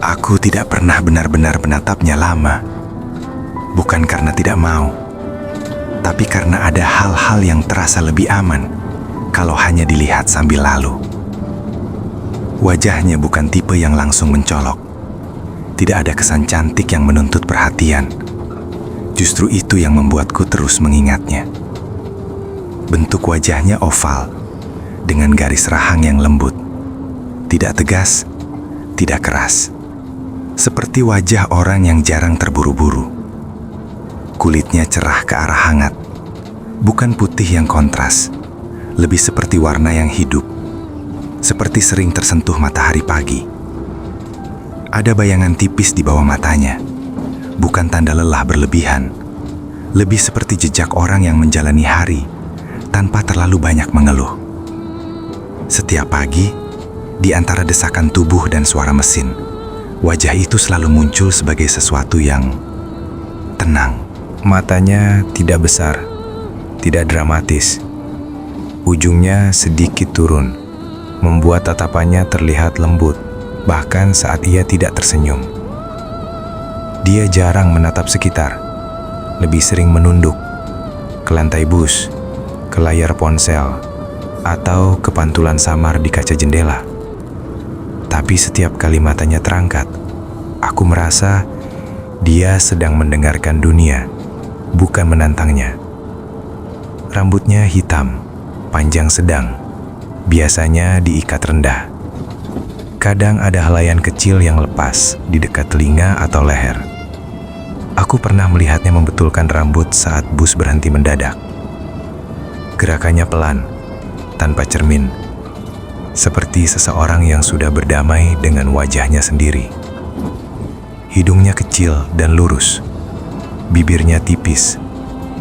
Aku tidak pernah benar-benar menatapnya lama. Bukan karena tidak mau, tapi karena ada hal-hal yang terasa lebih aman kalau hanya dilihat sambil lalu. Wajahnya bukan tipe yang langsung mencolok. Tidak ada kesan cantik yang menuntut perhatian. Justru itu yang membuatku terus mengingatnya. Bentuk wajahnya oval, dengan garis rahang yang lembut. Tidak tegas, tidak keras. Seperti wajah orang yang jarang terburu-buru. Kulitnya cerah ke arah hangat, bukan putih yang kontras. Lebih seperti warna yang hidup, seperti sering tersentuh matahari pagi. Ada bayangan tipis di bawah matanya, bukan tanda lelah berlebihan. Lebih seperti jejak orang yang menjalani hari tanpa terlalu banyak mengeluh. Setiap pagi, di antara desakan tubuh dan suara mesin, wajah itu selalu muncul sebagai sesuatu yang tenang. Matanya tidak besar, tidak dramatis. Ujungnya sedikit turun, membuat tatapannya terlihat lembut, bahkan saat ia tidak tersenyum. Dia jarang menatap sekitar, lebih sering menunduk ke lantai bus, ke layar ponsel, atau ke pantulan samar di kaca jendela. Tapi setiap kali matanya terangkat, aku merasa dia sedang mendengarkan dunia, bukan menantangnya. Rambutnya hitam, panjang sedang, biasanya diikat rendah. Kadang ada helaian kecil yang lepas di dekat telinga atau leher. Aku pernah melihatnya membetulkan rambut saat bus berhenti mendadak. Gerakannya pelan, tanpa cermin, seperti seseorang yang sudah berdamai dengan wajahnya sendiri. Hidungnya kecil dan lurus, bibirnya tipis,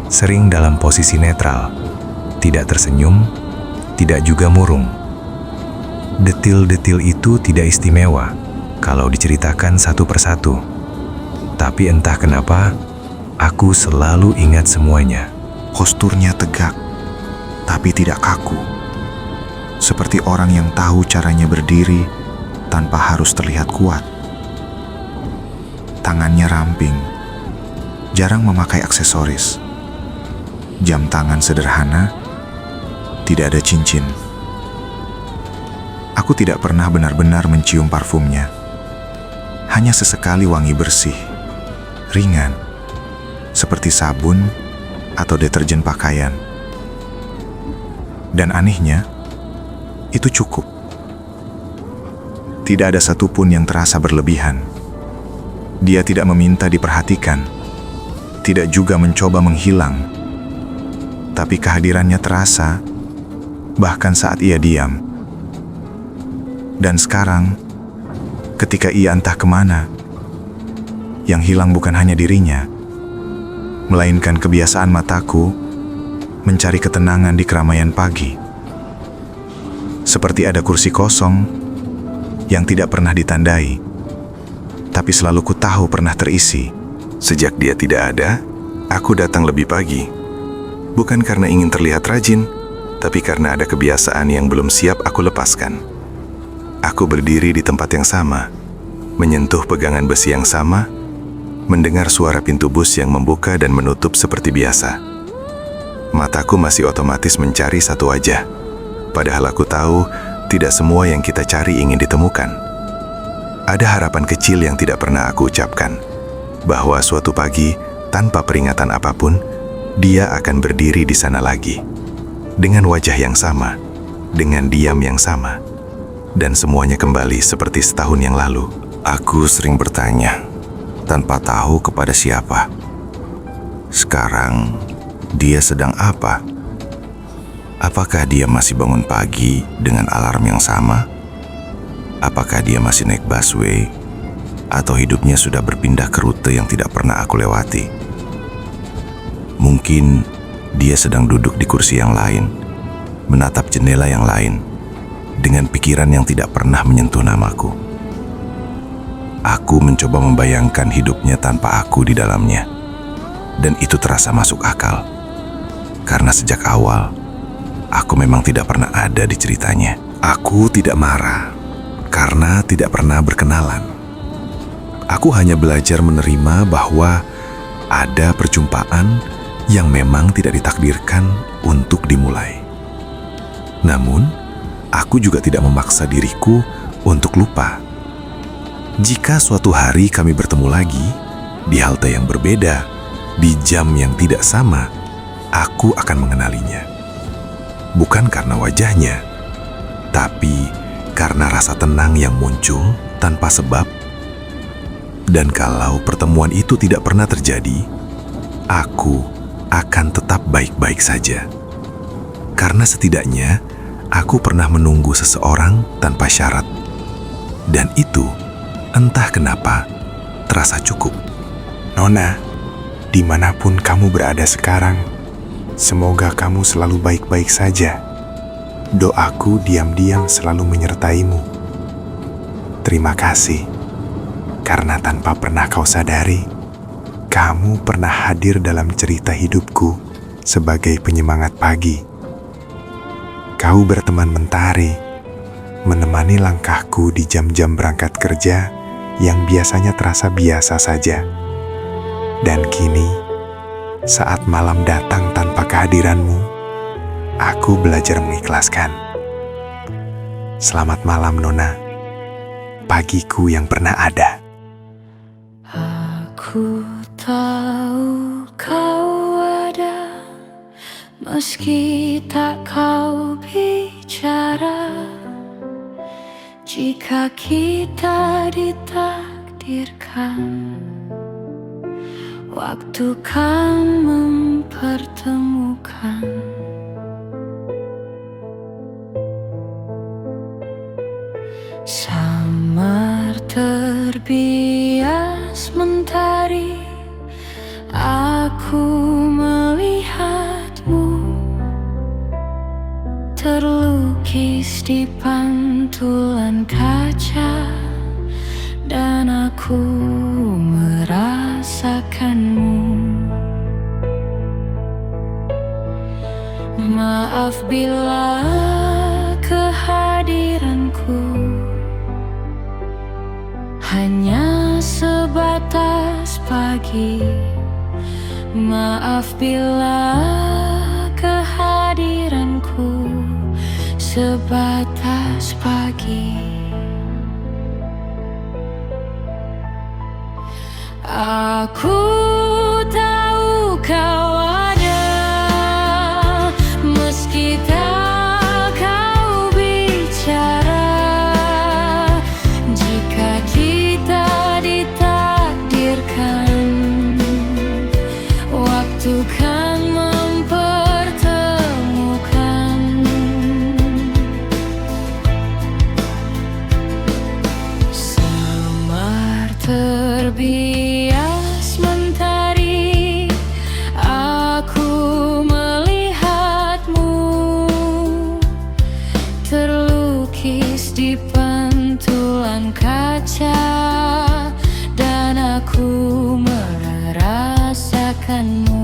sering dalam posisi netral, tidak tersenyum, tidak juga murung. Detil-detil itu tidak istimewa kalau diceritakan satu persatu. Tapi entah kenapa, aku selalu ingat semuanya. Posturnya tegak, tapi tidak kaku. Seperti orang yang tahu caranya berdiri tanpa harus terlihat kuat. Tangannya ramping, jarang memakai aksesoris. Jam tangan sederhana, tidak ada cincin. Aku tidak pernah benar-benar mencium parfumnya. Hanya sesekali wangi bersih, ringan, seperti sabun atau deterjen pakaian. Dan anehnya, itu cukup. Tidak ada satupun yang terasa berlebihan. Dia tidak meminta diperhatikan, tidak juga mencoba menghilang. Tapi kehadirannya terasa, bahkan saat ia diam. Dan sekarang, ketika ia entah kemana, yang hilang bukan hanya dirinya, melainkan kebiasaan mataku mencari ketenangan di keramaian pagi. Seperti ada kursi kosong yang tidak pernah ditandai, tapi selalu ku tahu pernah terisi. Sejak dia tidak ada, aku datang lebih pagi. Bukan karena ingin terlihat rajin, tapi karena ada kebiasaan yang belum siap aku lepaskan. Aku berdiri di tempat yang sama, menyentuh pegangan besi yang sama, mendengar suara pintu bus yang membuka dan menutup seperti biasa. Mataku masih otomatis mencari satu wajah, padahal aku tahu tidak semua yang kita cari ingin ditemukan. Ada harapan kecil yang tidak pernah aku ucapkan, bahwa suatu pagi, tanpa peringatan apapun, dia akan berdiri di sana lagi, dengan wajah yang sama, dengan diam yang sama, dan semuanya kembali seperti setahun yang lalu. Aku sering bertanya, tanpa tahu kepada siapa. Sekarang, dia sedang apa? Apakah dia masih bangun pagi dengan alarm yang sama? Apakah dia masih naik busway? Atau hidupnya sudah berpindah ke rute yang tidak pernah aku lewati? Mungkin dia sedang duduk di kursi yang lain, menatap jendela yang lain, dengan pikiran yang tidak pernah menyentuh namaku. Aku mencoba membayangkan hidupnya tanpa aku di dalamnya, dan itu terasa masuk akal. Karena sejak awal, aku memang tidak pernah ada di ceritanya. Aku tidak marah, karena tidak pernah berkenalan. Aku hanya belajar menerima bahwa ada perjumpaan yang memang tidak ditakdirkan untuk dimulai. Namun, aku juga tidak memaksa diriku untuk lupa. Jika suatu hari kami bertemu lagi, di halte yang berbeda, di jam yang tidak sama, aku akan mengenalinya. Bukan karena wajahnya, tapi karena rasa tenang yang muncul tanpa sebab. Dan kalau pertemuan itu tidak pernah terjadi, aku akan tetap baik-baik saja. Karena setidaknya aku pernah menunggu seseorang tanpa syarat. Dan itu, entah kenapa, terasa cukup. Nona, dimanapun kamu berada sekarang, semoga kamu selalu baik-baik saja. Doaku diam-diam selalu menyertaimu. Terima kasih, karena tanpa pernah kau sadari, kamu pernah hadir dalam cerita hidupku sebagai penyemangat pagi. Kau berteman mentari, menemani langkahku di jam-jam berangkat kerja yang biasanya terasa biasa saja. Dan kini, saat malam datang tanpa kehadiranmu, aku belajar mengikhlaskan. Selamat malam, Nona. Pagiku yang pernah ada. Aku tahu kau ada, meski tak kau bicara. Jika kita ditakdirkan, waktu kan mempertemukan. Samar terbias mentari, aku melihatmu terlukis di pantulan kaca, dan aku merasakanmu. Maaf bila kehadiranku hanya sebatas pagi. Maaf bila kehadiranku sebatas pagi. Aku tahu kau ada, meski tak kau bicara. Jika kita ditakdirkan, waktu kan mempertemukan. Samar terbias mentari, aku melihatmu terlukis di pantulan kaca, dan aku merasakanmu.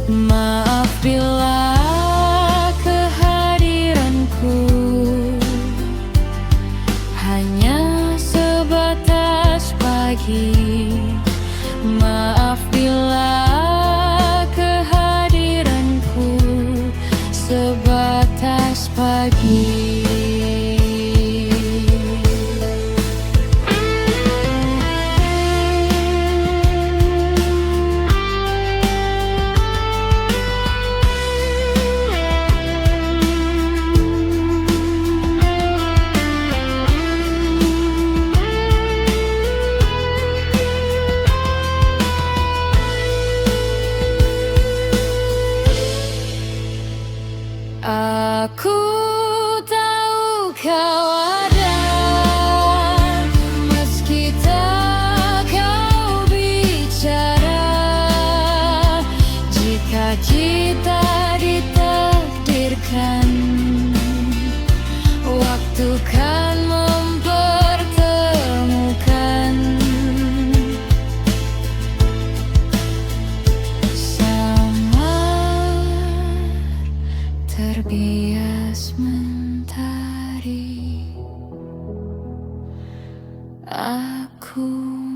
Maaf bila kehadiranku hanya sebatas pagi. Maaf bila kehadiranku sebatas pagi. Aku tahu kau ada, meski tak kau bicara. Jika kita ditakdirkan, waktu kan mempertemukan. Terbias mentari. aku.